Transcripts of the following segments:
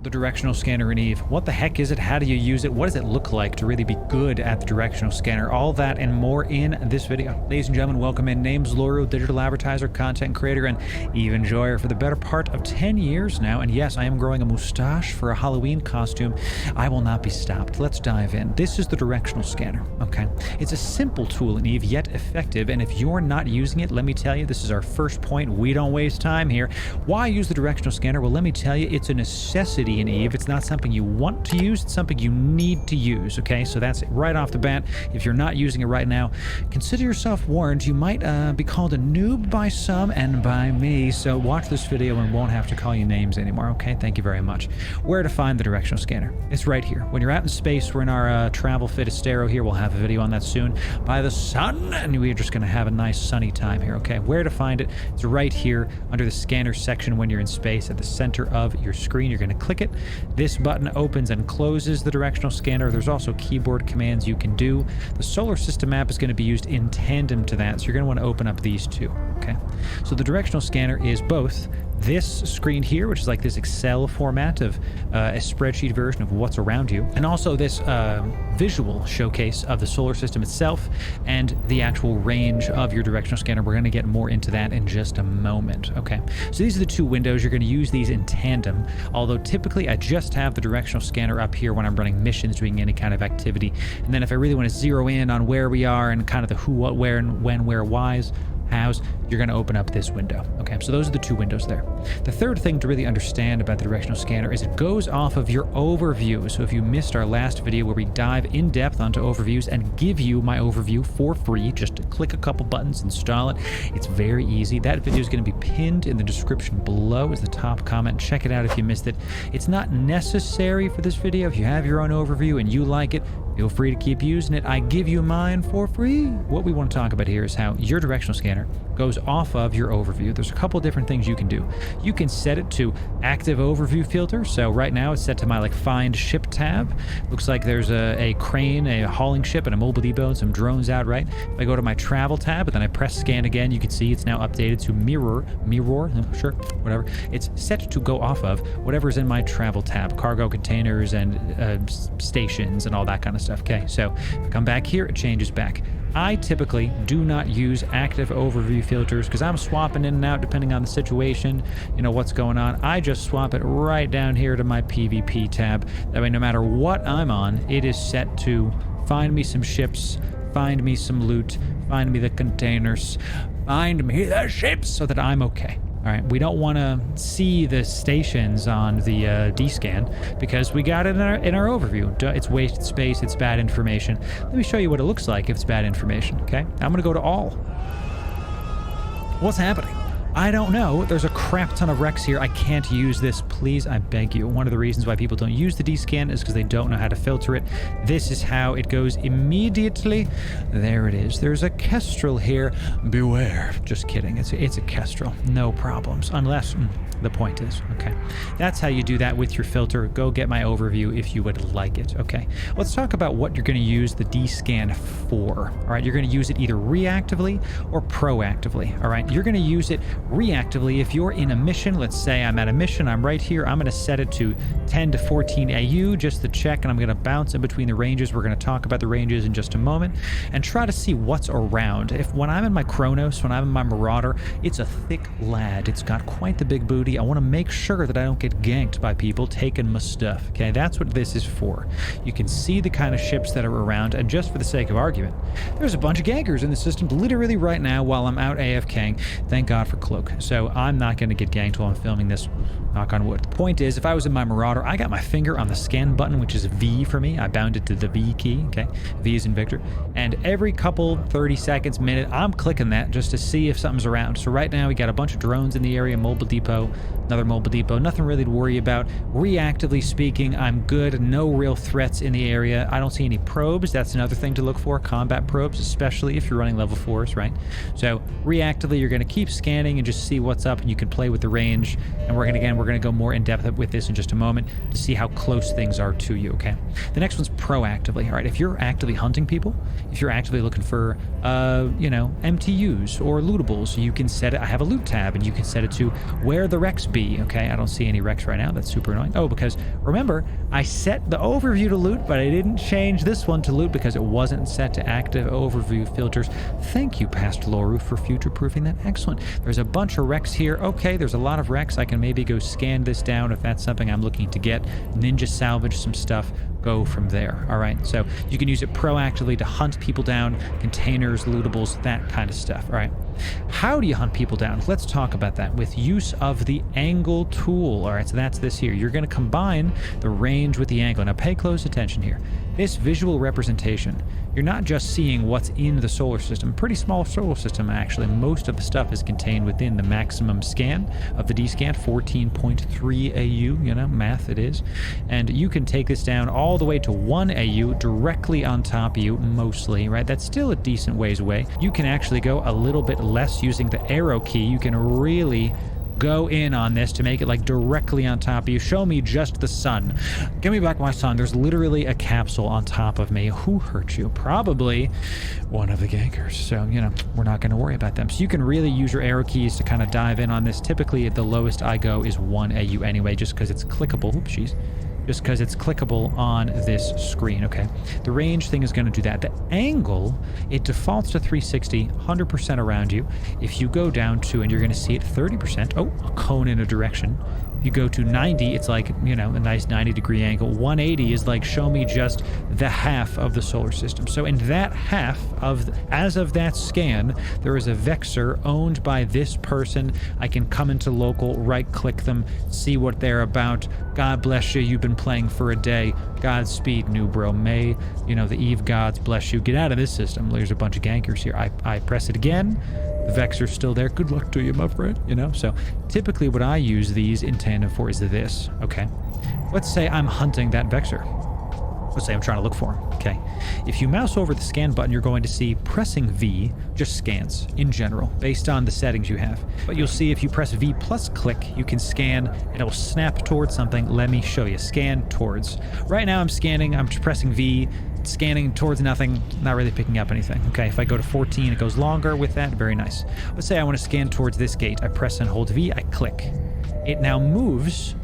The directional scanner in Eve. What the heck is it? How do you use it? What does it look like to really be good at the directional scanner? All that and more in this video. Ladies and gentlemen, welcome in. Name's Loru, digital advertiser, content creator, and Eve enjoyer for the better part of 10 years now. And yes, I am growing a mustache for a Halloween costume. I will not be stopped. Let's dive in. This is the directional scanner, okay? It's a simple tool in Eve, yet effective. And if you're not using it, let me tell you, this is our first point. We don't waste time here. Why use the directional scanner? Well, let me tell you, it's a necessity in Eve. It's not something you want to use, it's something you need to use, okay? So that's it right off the bat. If you're not using it right now, consider yourself warned. You might be called a noob by some and by me, so watch this video and won't have to call you names anymore, okay? Thank you very much. Where to find the directional scanner? It's right here. When you're out in space, we're in our travel fit Estero here. We'll have a video on that soon. By the sun, and we're just going to have a nice sunny time here, okay? Where to find it? It's right here under the scanner section when you're in space at the center of your screen. You're going to click it. This button opens and closes the directional scanner. There's also keyboard commands you can do. The solar system map is going to be used in tandem to that, so you're going to want to open up these two, okay? So the directional scanner is both this screen here, which is like this Excel format of a spreadsheet version of what's around you, and also this visual showcase of the solar system itself and the actual range of your directional scanner. We're going to get more into that in just a moment, okay? So these are the two windows. You're going to use these in tandem, although typically I just have the directional scanner up here when I'm running missions, doing any kind of activity. And then if I really want to zero in on where we are and kind of the who, what, where, and when, where, whys, hows, you're going to open up this window. Okay, so those are the two windows there. The third thing to really understand about the directional scanner is it goes off of your overview. So if you missed our last video where we dive in depth onto overviews and give you my overview for free, just to click a couple buttons, install it. It's very easy. That video is going to be pinned in the description below as the top comment. Check it out if you missed it. It's not necessary for this video. If you have your own overview and you like it, feel free to keep using it. I give you mine for free. What we want to talk about here is how your directional scanner goes off of your overview. There's a couple different things you can do. You can set it to active overview filter. So right now it's set to my find ship tab. Looks like there's a crane, a hauling ship, and a mobile depot and some drones out, right? If I go to my travel tab and then I press scan again, you can see it's now updated to mirror, sure, whatever. It's set to go off of whatever's in my travel tab, cargo containers and stations and all that kind of stuff. Okay, so if I come back here, it changes back. I typically do not use active overview filters because I'm swapping in and out depending on the situation, you know, what's going on. I just swap it right down here to my PvP tab. That way, no matter what I'm on, it is set to find me some ships, find me some loot, find me the containers, find me the ships so that I'm okay. All right, we don't want to see the stations on the D-scan because we got it in our overview. It's wasted space, it's bad information. Let me show you what it looks like if it's bad information, okay? I'm going to go to all. What's happening? I don't know. There's a crap ton of wrecks here. I can't use this. Please, I beg you. One of the reasons why people don't use the D-scan is because they don't know how to filter it. This is how it goes immediately. There it is. There's a kestrel here. Beware. Just kidding. It's a kestrel. No problems. Unless... the point is, okay? That's how you do that with your filter. Go get my overview if you would like it, okay? Let's talk about what you're going to use the D-scan for, all right? You're going to use it either reactively or proactively, all right? You're going to use it reactively if you're in a mission. Let's say I'm at a mission. I'm right here. I'm going to set it to 10 to 14 AU just to check, and I'm going to bounce in between the ranges. We're going to talk about the ranges in just a moment and try to see what's around. When I'm in my Chronos, when I'm in my Marauder, it's a thick lad. It's got quite the big booty. I want to make sure that I don't get ganked by people taking my stuff, okay? That's what this is for. You can see the kind of ships that are around, and just for the sake of argument, there's a bunch of gankers in the system literally right now while I'm out AFKing. Thank God for Cloak. So I'm not going to get ganked while I'm filming this, knock on wood. The point is, if I was in my Marauder, I got my finger on the scan button, which is V for me. I bound it to the V key, okay? V is in Victor. And every couple 30 seconds, minute, I'm clicking that just to see if something's around. So right now we got a bunch of drones in the area, mobile depot, another mobile depot, nothing really to worry about. Reactively speaking, I'm good. No real threats in the area. I don't see any probes. That's another thing to look for, combat probes, especially if you're running level 4s, right? So reactively, you're going to keep scanning and just see what's up, and you can play with the range. And we're gonna go more in depth with this in just a moment to see how close things are to you. Okay. The next one's proactively. All right. If you're actively hunting people, if you're actively looking for, MTUs or lootables, you can set it. I have a loot tab, and you can set it to where the wrecks be. Okay. I don't see any wrecks right now. That's super annoying. Oh, because remember, I set the overview to loot, but I didn't change this one to loot because it wasn't set to active overview filters. Thank you, past Loru, for future-proofing that. Excellent. There's a bunch of wrecks here. Okay, there's a lot of wrecks. I can maybe go scan this down if that's something I'm looking to get. Ninja salvage some stuff. Go from there. All right, so you can use it proactively to hunt people down, containers, lootables, that kind of stuff. All right, how do you hunt people down? Let's talk about that with use of the angle tool. All right, so that's this here. You're going to combine the range with the angle. Now pay close attention here. This visual representation, you're not just seeing what's in the solar system. Pretty small solar system, actually. Most of the stuff is contained within the maximum scan of the D-scan, 14.3 AU, math it is. And you can take this down all the way to 1 AU directly on top of you, mostly, right? That's still a decent ways away. You can actually go a little bit less using the arrow key. You can really go in on this to make it like directly on top of you. Show me just the sun. Give me back my sun. There's literally a capsule on top of me. Who hurt you? Probably one of the gankers. So, we're not going to worry about them. So you can really use your arrow keys to kind of dive in on this. Typically, the lowest I go is 1 AU anyway, just because it's clickable. Oopsies. Just because it's clickable on this screen, okay? The range thing is going to do that. The angle, it defaults to 360, 100% around you. If you go down to, and you're going to see it 30%, oh, a cone in a direction. If you go to 90, it's like, a nice 90-degree angle. 180 is like, show me just the half of the solar system. So in that half as of that scan, there is a vexor owned by this person. I can come into local, right-click them, see what they're about. God bless you. You've been playing for a day. Godspeed, new bro. May, the Eve gods bless you. Get out of this system. There's a bunch of gankers here. I press it again. The vexor's still there. Good luck to you, my friend. So typically what I use these in tandem for is this. Okay. Let's say I'm hunting that vexor. Let's say I'm trying to look for him. Okay. If you mouse over the scan button, you're going to see pressing V just scans in general based on the settings you have. But you'll see if you press V plus click, you can scan and it will snap towards something. Let me show you. Scan towards. Right now I'm scanning. I'm pressing V. Scanning towards nothing, not really picking up anything. Okay, if I go to 14, it goes longer with that. Very nice. Let's say I want to scan towards this gate. I press and hold V, I click. It now moves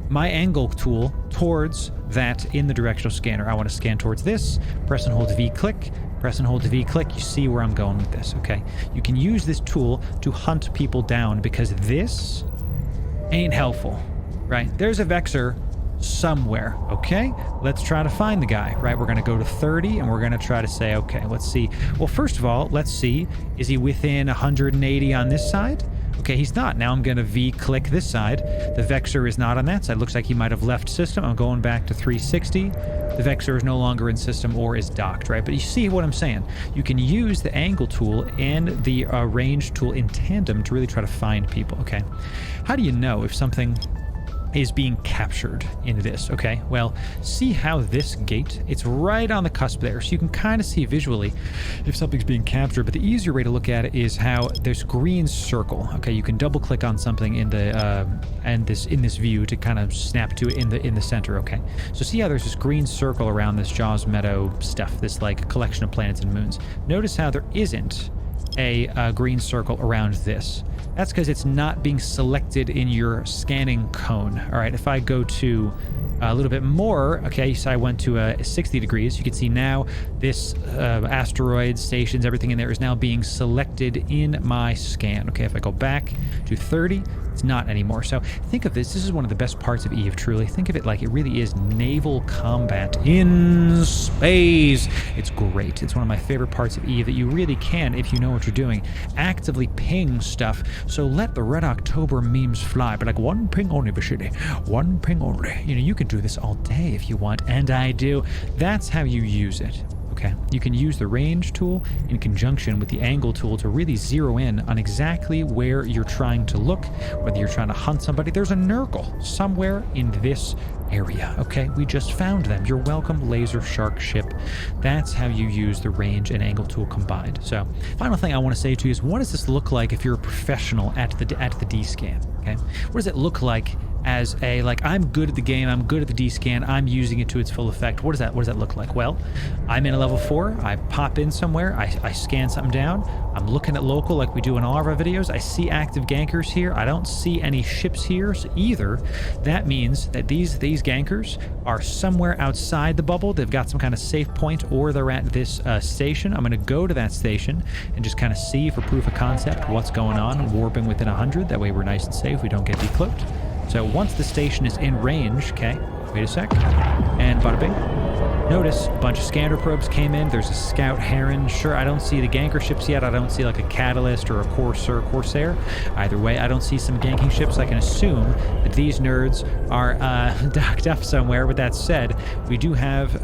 my angle tool towards that in the directional scanner. I want to scan towards this, press and hold V, click, press and hold V, click. You see where I'm going with this, okay? You can use this tool to hunt people down because this ain't helpful, right? There's a vexor somewhere. Okay, let's try to find the guy, right? We're going to go to 30 and we're going to try to say, okay, let's see. Well, first of all, let's see, is he within 180 on this side? Okay, he's not. Now I'm going to V click this side. The vexor is not on that side. Looks like he might have left system. I'm going back to 360. The vexor is no longer in system or is docked, right? But you see what I'm saying? You can use the angle tool and the range tool in tandem to really try to find people, okay? How do you know if something is being captured in this? Okay, well, see how this gate, it's right on the cusp there, so you can kind of see visually if something's being captured. But the easier way to look at it is how there's green circle. Okay, you can double click on something in the in this view to kind of snap to it in the center. Okay, so see how there's this green circle around this Jaws Meadow stuff, this like collection of planets and moons. Notice how there isn't a green circle around this. That's because it's not being selected in your scanning cone. All right, if I go to a little bit more, okay, so I went to 60 degrees. You can see now this asteroids, stations, everything in there is now being selected in my scan. Okay, if I go back to 30, it's not anymore. So think of this. This is one of the best parts of Eve, truly. Think of it like it really is naval combat in space. It's great. It's one of my favorite parts of Eve that you really can, if you know what you're doing, actively ping stuff. So let the Red October memes fly, but like one ping only, Vashidi. One ping only. You can do this all day if you want, and I do. That's how you use it. Okay, you can use the range tool in conjunction with the angle tool to really zero in on exactly where you're trying to look, whether you're trying to hunt somebody. There's a Nurgle somewhere in this area. Okay, we just found them. You're welcome, laser shark ship. That's how you use the range and angle tool combined. So final thing I want to say to you is, what does this look like if you're a professional at the D-scan? Okay, what does it look like as a, like, I'm good at the game, I'm good at the D-scan, I'm using it to its full effect? What does that look like? Well, I'm in a level 4, I pop in somewhere, I scan something down, I'm looking at local like we do in all of our videos, I see active gankers here, I don't see any ships here either. That means that these gankers are somewhere outside the bubble, they've got some kind of safe point, or they're at this station. I'm going to go to that station and just kind of see for proof of concept what's going on, warping within 100, that way we're nice and safe, we don't get decloaked. So once the station is in range, okay, wait a sec, and bada bing. Notice a bunch of scanner probes came in. There's a scout heron. Sure, I don't see the ganker ships yet. I don't see like a catalyst or a corsair. Either way, I don't see some ganking ships. I can assume that these nerds are docked up somewhere. With that said, we do have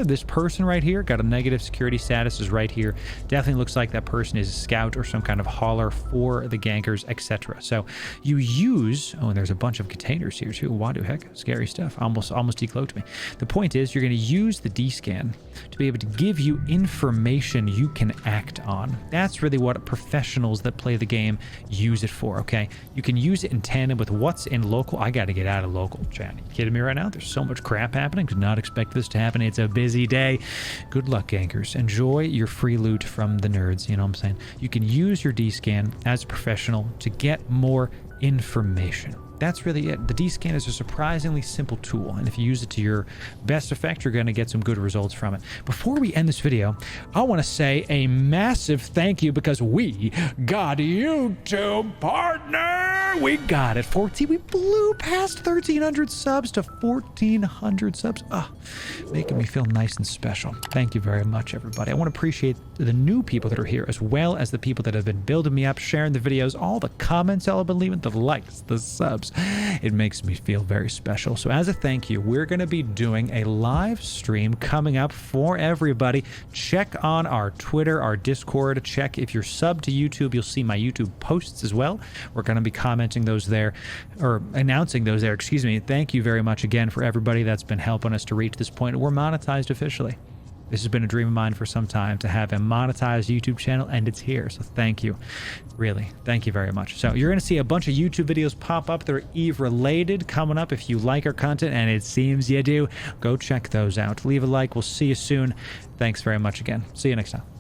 this person right here. Got a negative security status, is right here. Definitely looks like that person is a scout or some kind of hauler for the gankers, etc. So you use, oh, and there's a bunch of containers here too. What the heck? Scary stuff. Almost decloaked me. The point is, you're going to use the D-scan to be able to give you information you can act on. That's really what professionals that play the game use it for, okay? You can use it in tandem with what's in local. I got to get out of local, chat. Are you kidding me right now? There's so much crap happening. Did not expect this to happen. It's a busy day. Good luck, gankers. Enjoy your free loot from the nerds, you know what I'm saying? You can use your D-scan as a professional to get more information. That's really it. The D-scan is a surprisingly simple tool, and if you use it to your best effect, you're going to get some good results from it. Before we end this video, I want to say a massive thank you, because we got YouTube partner. We got it. 14. We blew past 1,300 subs to 1,400 subs. Making me feel nice and special. Thank you very much, everybody. I want to appreciate the new people that are here, as well as the people that have been building me up, sharing the videos, all the comments I've been leaving, the likes, the subs. It makes me feel very special. So as a thank you, we're going to be doing a live stream coming up for everybody. Check on our Twitter, our Discord. Check if you're subbed to YouTube, you'll see my YouTube posts as well. We're going to be commenting those there, or announcing those there, excuse me. Thank you very much again for everybody that's been helping us to reach this point. We're monetized officially. This has been a dream of mine for some time, to have a monetized YouTube channel, and it's here. So thank you. Really, thank you very much. So you're going to see a bunch of YouTube videos pop up that are Eve related coming up. If you like our content, and it seems you do, go check those out. Leave a like. We'll see you soon. Thanks very much again. See you next time.